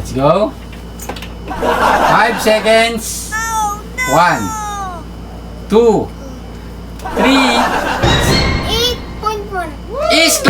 Let's go. 5 seconds. 1, 2, 3. 8.1. Is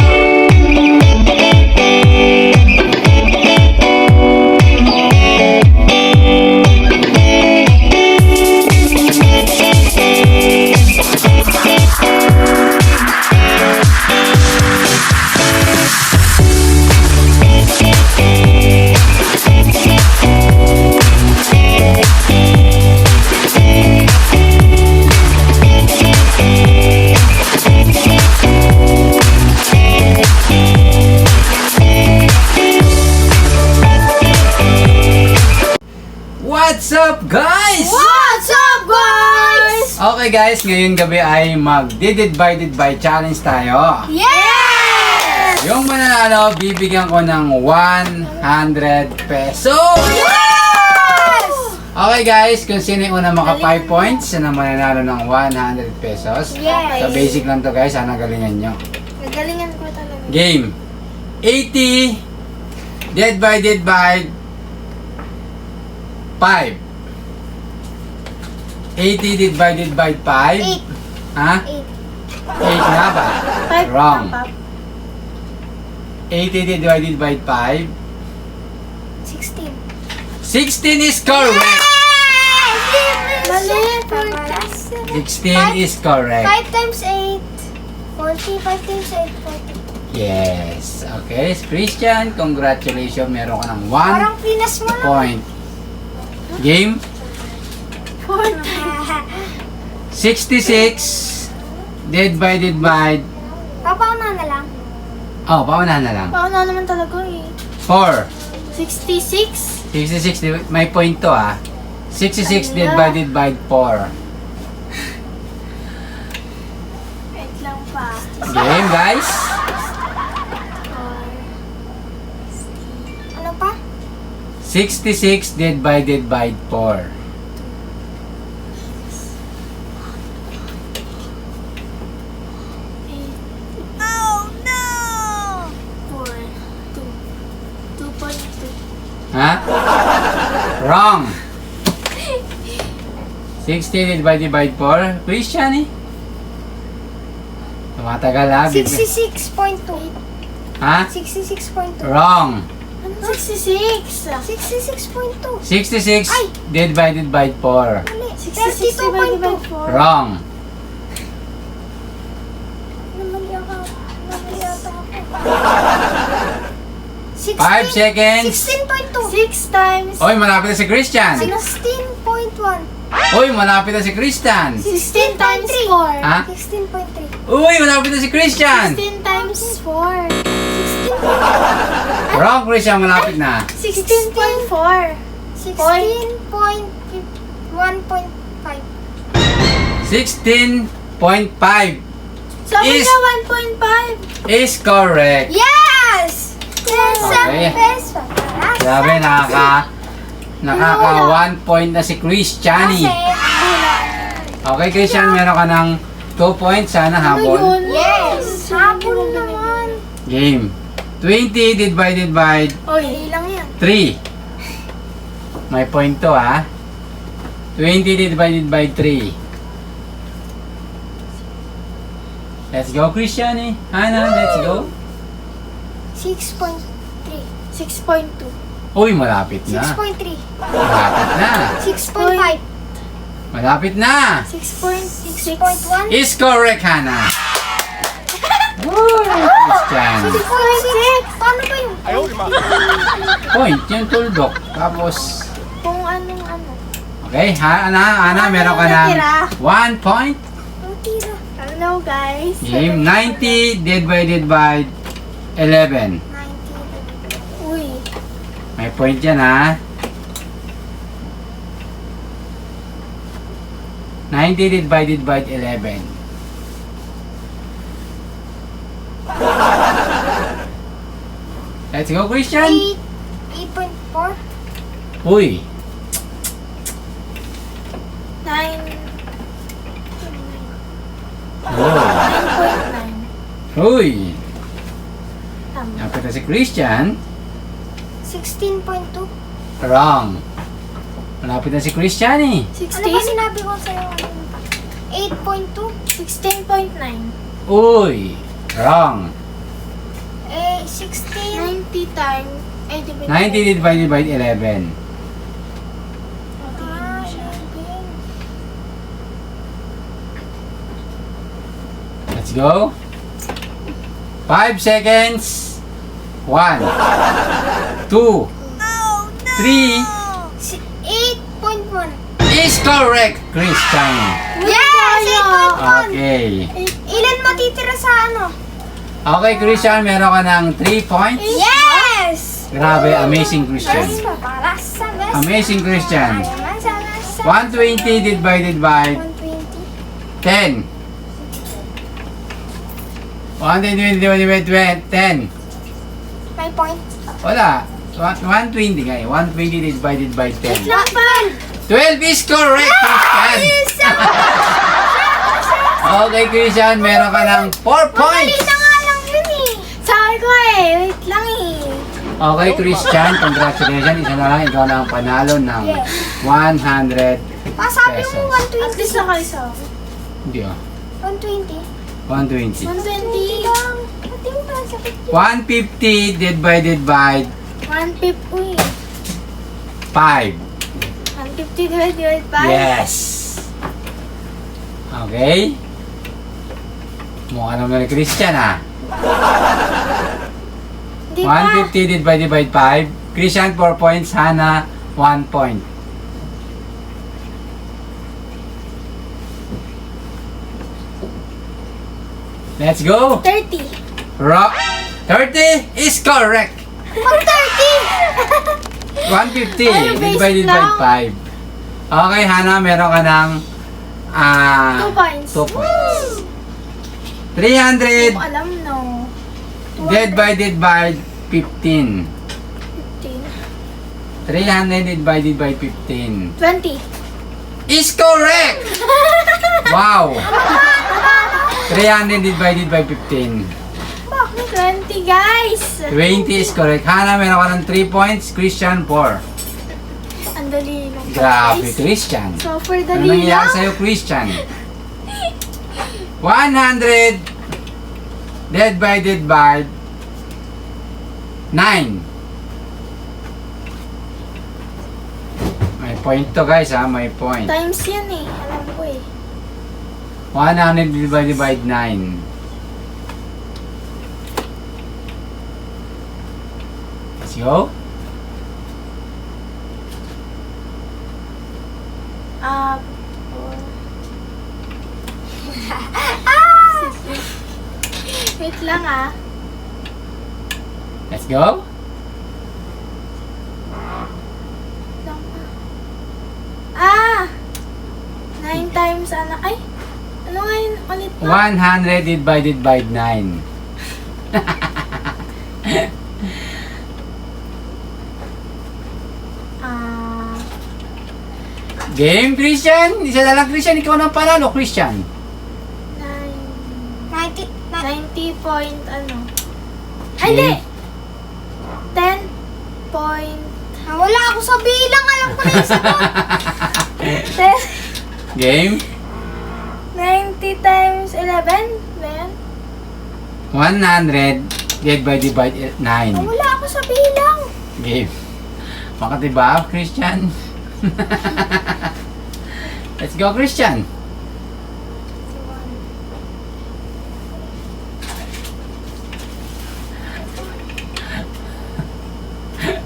What's up, guys? What's up, guys? Okay guys, ngayong gabi ay mag-did by challenge tayo. Yes! Yung mananalo, bibigyan ko ng 100 pesos. Yes! Okay guys, kung sino yung una maka 5 points, yun ang mananalo ng 100 pesos. Yes. So basic lang to guys, sana galingan nyo. Nagalingan ko talaga. Game. 80 did by 5. 80 divided by 5. 8. Ha? 8. 8 nga ba? 5. Wrong. 80 divided by 5. 16. 16 is correct. Mali. 16 is correct. 5 times 8. 40. 5 times 8. 40. Yes. Okay, Christian, congratulations. Meron ka ng 1 Parang pinas mo na. point. Game. 4. 66 divided by... Papauna na lang. Oh, paunahan na lang. Pauna naman talaga eh. 4. 66. 66, may point to ah. 66 divided by 4. Wait lang pa. Game, guys. Ano pa? 66 divided by 4. Oh no! 4. 2. 2.2. Ha? Wrong. 60 divided by 4. Christian eh. Tumatagal ha. 66.2. Ha? 66.2. Wrong. 66. 66.2. 66 Ay! divided by 4. Mali. 32.2. Wrong. Namali ako. Namali ata ako. 5 seconds. 16.2. 6 times. Oy, malapit na si Christian. 16.1. Oy, malapit na si Christian. 16 times 4. Ha? 16.3. Uy, malapit na si Christian. 16 times 4. 16. Wrong, Christian, malapit na. 16.4. 16.1.5. 16.5 Sabi Is- niya 1.5. is correct. Yes! Yes, Okay. peso. Grabe, nakaka 1 point na si Christiani. Okay, Christian, meron ka ng 2 points. Sana habol. Yes! Habol naman. Game. 20 divided by Oy, ilang yan? 3. May point to, ha? 20 divided by 3. Let's go, Christiani. Hana, let's go. 6.3. 6.2. Uy, malapit na. 6.3. Malapit na. 6.5. Malapit na. 6.1. Is correct, Hana. Woo! Christian. 6.6. Paano ba yun? Point, yung tuldok. Tapos, Kung anong ano. okay, Hana, meron ka ng 1 point. Ang tira. Hello guys. Game 90 divided by 11. 90. Uy. May point yan, ha? 90 divided by 11. Let's go, Christian. 8.4. Uy, 9. oh. 9.9. Uy, Tama. napita si Christian. 16.2. Wrong. Malapit na si Christian eh. Ano ba sinabi ko sa'yo? 8.2? 16.9. Uy! Wrong. 16. 90 times. 90 divided by 11. Ah, 11. Let's go. 5 seconds. 1, 2, 3 8.1. is correct, Christian. Yes! 8.1. Okay. Ilan matitira sa ano? Okay, Christian, meron ka ng 3 points. Yes! Grabe, amazing Christian. Para sa best. Amazing Christian. Ayaman sa nasa. 120 divided by 120. 10. 120 divided by 10. May point. Wala. 120 nga eh. 120 divided by 10. Lang pa. 12 is correct, Christian. Okay, Christian, meron ka ng 4 Mali points. na nga lang yun eh. Sabi ko wait lang eh. Okay, Christian, congratulations. Isa na lang, ikaw na ang panalo ng 100 Pasabi pesos. mo At least 120. nakaysa. Hindi ah. 120. 120. 120. lang. Pati mo pa sa 150 divided by 150. 5. 150 divided by 5. Yes. Okay. Mukha naman ni Christian ah. Di ba? 150 divided by 5. Christian 4 points, Hana 1 point. Let's go. 30. 30 is correct. 150 Ay, basic divided by lang. 5. Okay, Hana, meron ka ng 2 points. 2 points. Hindi 300 ko alam no. divided by 15. 15. 300 divided by 15 20. is correct. Wow. 300 divided by 15. Bakit 20 guys? 20 is correct. Hana, meron ka ng 3 points. Christian, 4. Ang dali lang Grabe, guys. Christian. So for Ano dali nangyayari lang. sa'yo, Christian? 100 divided by 9. May point to guys ha, may point. Times yan eh. Alam ko eh. 100 divided by 9. Let's go. Wait lang ah. Let's go. Lang pa. 9 times ano? Ay! Ano nga yun? Ulit na. 100 divided by 9. Game, Christian? Isa na lang, Christian. Ikaw na panalo, Christian. 90 point ano? Okay. Ay, hindi! 10 point... Wala ako sa bilang. Alam ko na yung sagot. 10... Game? 90 times 11? Ba yan? 100 divided by 9. Wala ako sa bilang. Game. Makatiba, Christian. Let's go, Christian.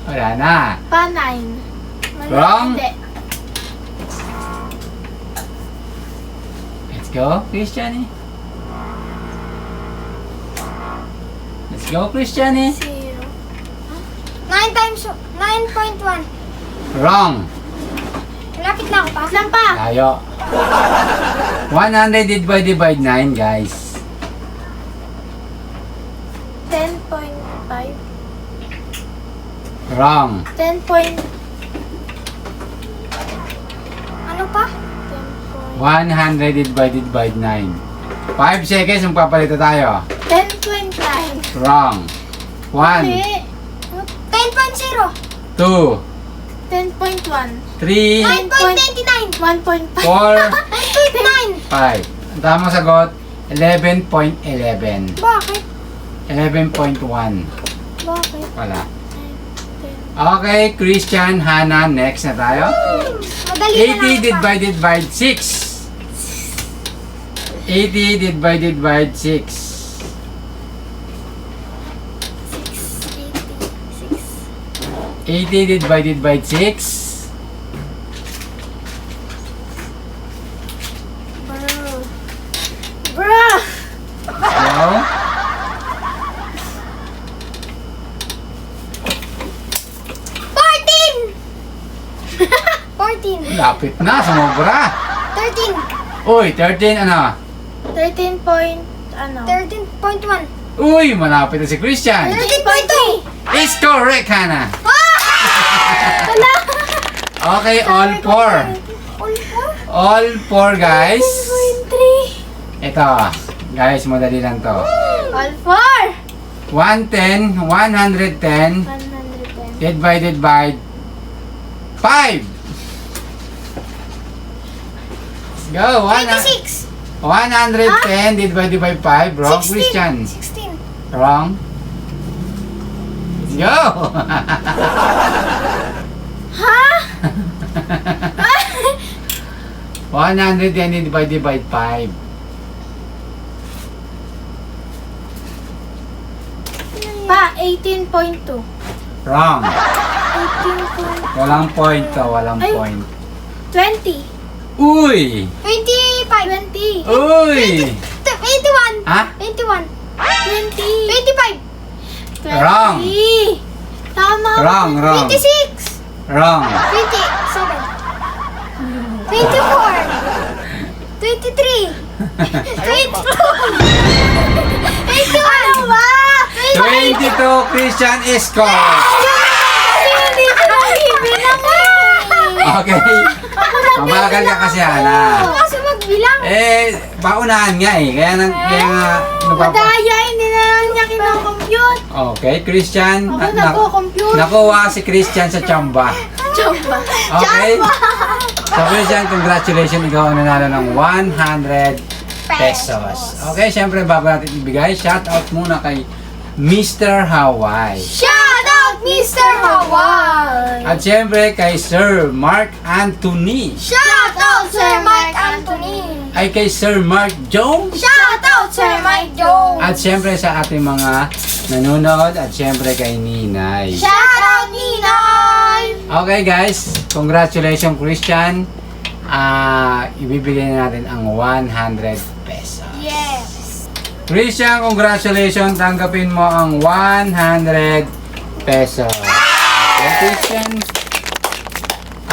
Wala na. Pa 9. Wrong. Hindi. Let's go, Christian. Let's go, Christian. 0. 9 times 9.1. Wrong. Lapit na ako pa. Lang pa! Layo. 100 divided by 9, guys. 10.5. Wrong. 10 point... Ano pa? 100 divided by 9. 5 seconds, magpapalito tayo. 10.9. Wrong. 1, Hindi. 10.0. 2, 10.0. 10.1. 3, 9.99. 1.5. 4, 9.9. 5. Ang tamang sagot, 11.11. Bakit? 11.1. Bakit? Wala. Okay, Christian, Hannah, next na tayo. Madali na 80 lang pa. divided by 6. 80 divided by 6. 80 divided by 6. Bruh! So, 14. lapit na, sumobra. 13. Uy, 13 ano? 13 point, ano? 13.1. Uy, malapit na si Christian. 13.2. Is correct, Hannah. Wala. Okay, all 4. All 4, guys. 3. Ito, guys, madali lang to. All 4! 110 110. divided by 5. Let's go. 26. 110 divided by 5. Wrong, Christian. 16. Wrong. Let's go. Ha? 110 divided by 5. Pa, 18.2. Wrong. 18.2. Walang point to. Walang Ay. point. 20. Uy! 25. 20. Uy! 81. Ha? 21. 20. 25. Wrong. 20. Tama. Wrong, wrong. 26. Wrong. 27. 24. 23. 22. 21. Ano ba? 22, Christian is correct. Hindi ko nabibilang Okay. Mabagal ka kasi, Hana. kasi magbilang. Eh, paunahan nga eh. Kaya nga, Madaya, hindi na lang niya kinocompute. Okay, Christian. Ako nagko-compute. Nakuha si Christian sa chamba. Chamba. Okay? So, Christian, congratulations. Ikaw ang nanalo ng 100 pesos. Okay, syempre, bago natin ibigay, shout out muna kay Mr. Hawaii. Shout out, Mr. Hawaii. At syempre, kay Sir Mark Anthony. Shout out, Sir Mike Anthony. Ay kay Sir Mark Jones. Shout out, Sir Mike Jones. At syempre sa ating mga nanonood. At syempre kay Ninay. Shout out, Ninay. Okay guys, congratulations Christian. Ibibigay na natin ang 100 pesos. Yes. Christian, congratulations. Tanggapin mo ang 100 pesos. Okay, Christian.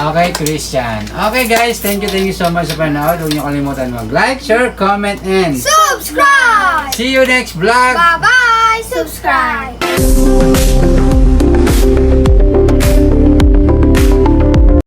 Okay, Christian. Okay, guys. Thank you so much sa panood. Huwag niyo kalimutan mag-like, share, comment, and Subscribe. see you next vlog. Bye-bye. Subscribe.